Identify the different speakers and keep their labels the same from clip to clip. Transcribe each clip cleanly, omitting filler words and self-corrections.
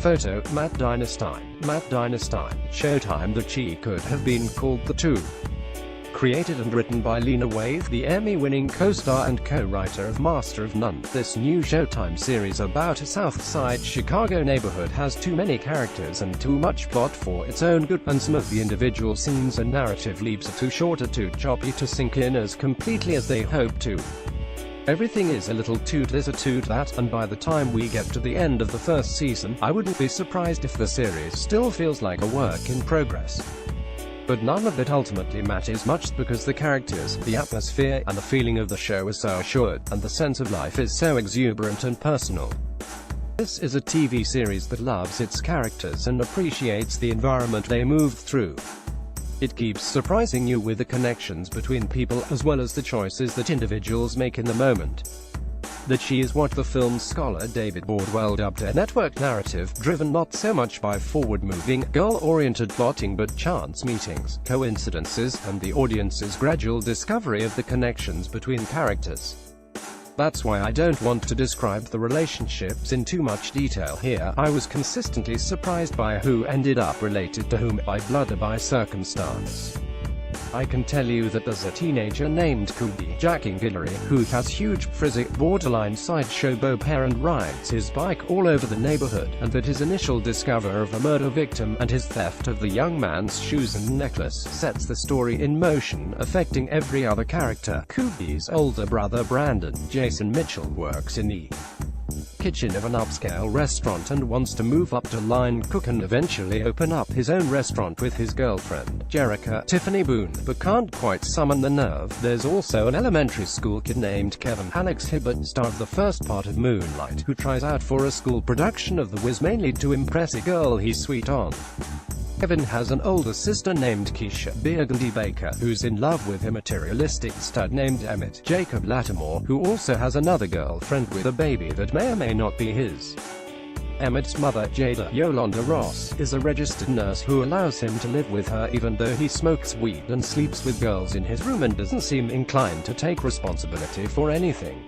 Speaker 1: Photo, Matt Dinerstein. Matt Dinerstein. Showtime The Chi could have been called The Two. Created and written by Lena Waithe, the Emmy-winning co-star and co-writer of Master of None, this new Showtime series about a South Side Chicago neighborhood has too many characters and too much plot for its own good, and some of the individual scenes and narrative leaps are too short or too choppy to sink in as completely as they hope to. Everything is a little toot this or toot that, and by the time we get to the end of the first season, I wouldn't be surprised if the series still feels like a work in progress. But none of it ultimately matters much because the characters, the atmosphere, and the feeling of the show is so assured, and the sense of life is so exuberant and personal. This is a TV series that loves its characters and appreciates the environment they move through. It keeps surprising you with the connections between people, as well as the choices that individuals make in the moment. The Chi is what the film scholar David Bordwell dubbed a network narrative, driven not so much by forward-moving, goal-oriented plotting but chance meetings, coincidences, and the audience's gradual discovery of the connections between characters. That's why I don't want to describe the relationships in too much detail here. I was consistently surprised by who ended up related to whom, by blood or by circumstance. I can tell you that there's a teenager named Kobe Jack Guillory, who has huge frizzy, borderline sideshow bob hair and rides his bike all over the neighborhood, and that his initial discovery of a murder victim and his theft of the young man's shoes and necklace sets the story in motion, affecting every other character. Kobe's older brother Brandon Jason Mitchell works in the kitchen of an upscale restaurant and wants to move up to line cook and eventually open up his own restaurant with his girlfriend, Jerica Tiffany Boone, but can't quite summon the nerve. There's also an elementary school kid named Kevin Alex Hibbert, star of the first part of Moonlight, who tries out for a school production of The Wiz mainly to impress a girl he's sweet on. Kevin has an older sister named Keisha Burgundy Baker, who's in love with a materialistic stud named Emmett Jacob Lattimore, who also has another girlfriend with a baby that may or may not be his. Emmett's mother, Jada Yolanda Ross, is a registered nurse who allows him to live with her even though he smokes weed and sleeps with girls in his room and doesn't seem inclined to take responsibility for anything.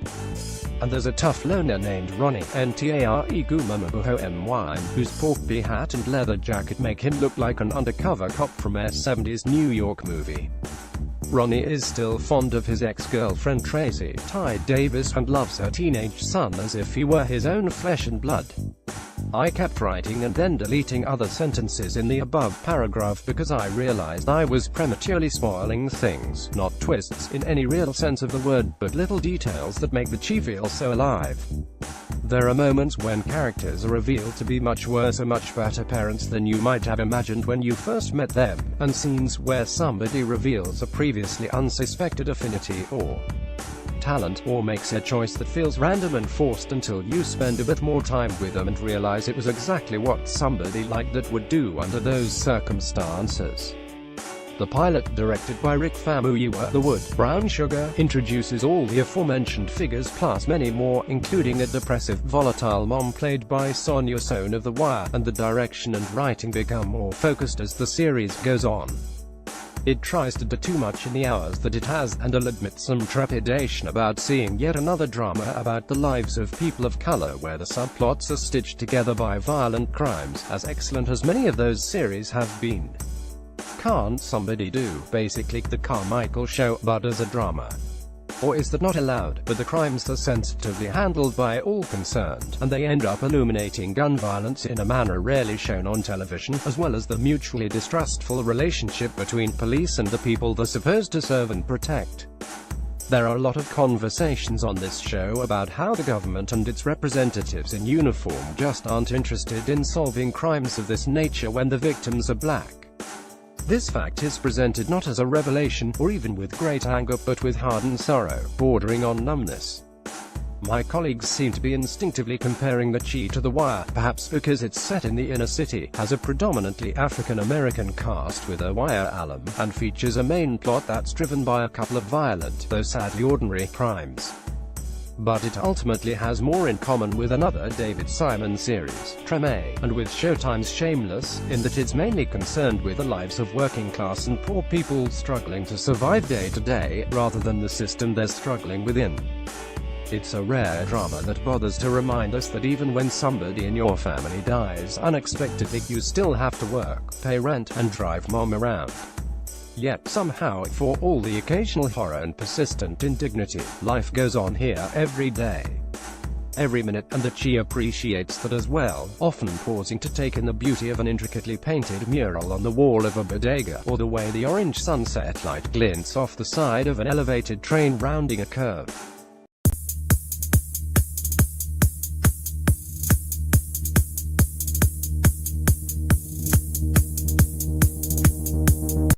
Speaker 1: And there's a tough loner named Ronnie, Ntare Gumamabuho, whose pork pie hat and leather jacket make him look like an undercover cop from a 70s New York movie. Ronnie is still fond of his ex-girlfriend Tracy Ty Davis and loves her teenage son as if he were his own flesh and blood. I kept writing and then deleting other sentences in the above paragraph because I realized I was prematurely spoiling things, not twists in any real sense of the word, but little details that make the Chi feel so alive. There are moments when characters are revealed to be much worse or much better parents than you might have imagined when you first met them, and scenes where somebody reveals a previously unsuspected affinity or talent, or makes a choice that feels random and forced until you spend a bit more time with them and realize it was exactly what somebody like that would do under those circumstances. The pilot, directed by Rick Famuyiwa, The Wood, Brown Sugar, introduces all the aforementioned figures plus many more, including a depressive, volatile mom played by Sonia Sohn of The Wire, and the direction and writing become more focused as the series goes on. It tries to do too much in the hours that it has, and I'll admit some trepidation about seeing yet another drama about the lives of people of color where the subplots are stitched together by violent crimes, as excellent as many of those series have been. Can't somebody do, basically, the Carmichael Show, but as a drama? Or is that not allowed? But the crimes are sensitively handled by all concerned, and they end up illuminating gun violence in a manner rarely shown on television, as well as the mutually distrustful relationship between police and the people they're supposed to serve and protect. There are a lot of conversations on this show about how the government and its representatives in uniform just aren't interested in solving crimes of this nature when the victims are black. This fact is presented not as a revelation, or even with great anger, but with hardened sorrow, bordering on numbness. My colleagues seem to be instinctively comparing The Chi to The Wire, perhaps because it's set in the inner city, has a predominantly African-American cast with a Wire alum, and features a main plot that's driven by a couple of violent, though sadly ordinary, crimes. But it ultimately has more in common with another David Simon series, Treme, and with Showtime's Shameless, in that it's mainly concerned with the lives of working class and poor people struggling to survive day to day, rather than the system they're struggling within. It's a rare drama that bothers to remind us that even when somebody in your family dies unexpectedly, you still have to work, pay rent, and drive mom around. Yet somehow, for all the occasional horror and persistent indignity, life goes on here every day, every minute, and the Chi appreciates that as well, often pausing to take in the beauty of an intricately painted mural on the wall of a bodega, or the way the orange sunset light glints off the side of an elevated train rounding a curve.